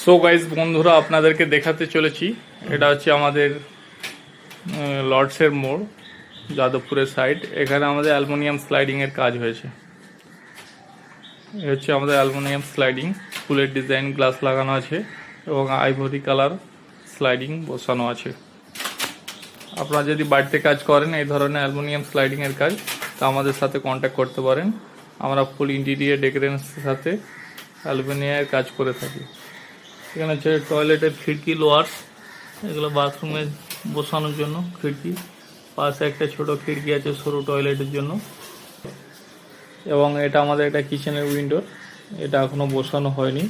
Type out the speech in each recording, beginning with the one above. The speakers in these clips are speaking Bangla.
সো গাইজ বন্ধুরা, আপনাদেরকে দেখাতে চলেছি এটা হচ্ছে আমাদের লর্ডসের মোড়, যাদবপুরের সাইড। এখানে আমাদের অ্যালুমিনিয়াম স্লাইডিংয়ের কাজ হয়েছে। এ হচ্ছে আমাদের অ্যালুমিনিয়াম স্লাইডিং, ফুলের ডিজাইন গ্লাস লাগানো আছে এবং আইভরি কালার স্লাইডিং বসানো আছে। আপনারা যদি বাড়িতে কাজ করেন এই ধরনের অ্যালুমিনিয়াম স্লাইডিংয়ের কাজ, তা আমাদের সাথে কন্ট্যাক্ট করতে পারেন। আমরা ফুল ইন্টেরিয়ার ডেকোরেশনের সাথে অ্যালুমিনিয়ামের কাজ করে থাকি। এখানে হচ্ছে টয়লেটের খিড়কি লোয়ার্স, এগুলো বাথরুমে বসানোর জন্য খিড়কি। পাশে একটা ছোট খিড়কি আছে সরু টয়লেটের জন্য। এবং এটা আমাদের একটা কিচেনের উইন্ডো, এটা এখনও বসানো হয়নি,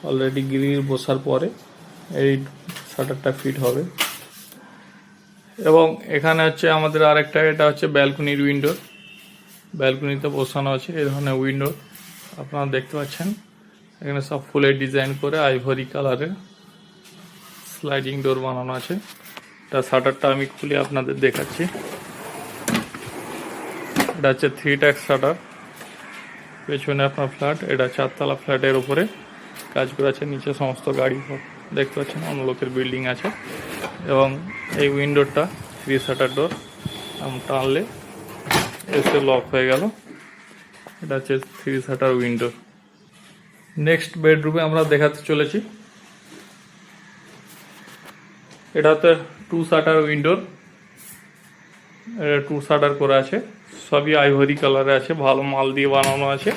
অলরেডি গ্রিল বসার পরে এই শাটারটা ফিট হবে। এবং এখানে হচ্ছে আমাদের আরেকটা, এটা হচ্ছে ব্যালকনির উইন্ডো, ব্যালকনিতে বসানো আছে এই ধরনের উইন্ডো। আপনারা দেখতে পাচ্ছেন এখানে সব ফুলের ডিজাইন করে আইভরি কালারের স্লাইডিং ডোর বানানো আছে। এটা শাটারটা আমি খুলে আপনাদের দেখাচ্ছি। এটা হচ্ছে 3 ট্যাক্স শাটার। পেছনে আপনার ফ্ল্যাট, এটা 4 তলা ফ্ল্যাটের উপরে কাজ করে আছে। নিচে সমস্ত গাড়ি দেখতে পাচ্ছেন, অন্য লোকের বিল্ডিং আছে। এবং এই উইন্ডোটা 3 শাটার ডোর, টানলে এসে লক হয়ে গেল। এটা হচ্ছে 3 শাটার উইন্ডো। নেক্সট বেডরুমে আমরা দেখাতে চলেছি। এটাতে 2 শাটার উইন্ডোর, 2 শাটার করে আছে, সবই আইভরি কালারে আছে, ভালো মাল দিয়ে বানানো আছে।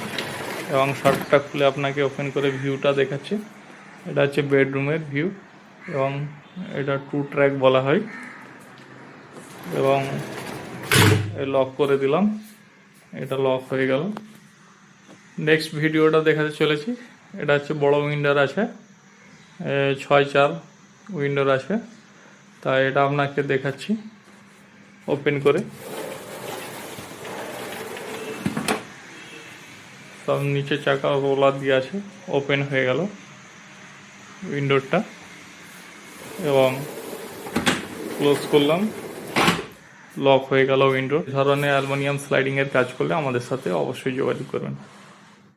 এবং শাটারটা খুলে আপনাকে ওপেন করে ভিউটা দেখাচ্ছে। এটা হচ্ছে বেডরুমের ভিউ এবং এটা 2 ট্র্যাক বলা হয়। এবং লক করে দিলাম, এটা লক হয়ে গেল। নেক্সট ভিডিওটা দেখাতে চলেছি। এটা হচ্ছে বড় উইন্ডোর আছে, 6/4 উইন্ডোর আছে। তাই এটা আপনাকে দেখাচ্ছি ওপেন করে। সব নিচে চাকা রোলার দিয়ে আছে, ওপেন হয়ে গেল উইন্ডোরটা। এবং ক্লোজ করলাম, লক হয়ে গেল উইন্ডো। ধরনের অ্যালুমিনিয়াম স্লাইডিংয়ের কাজ করলে আমাদের সাথে অবশ্যই যোগাযোগ করবেন।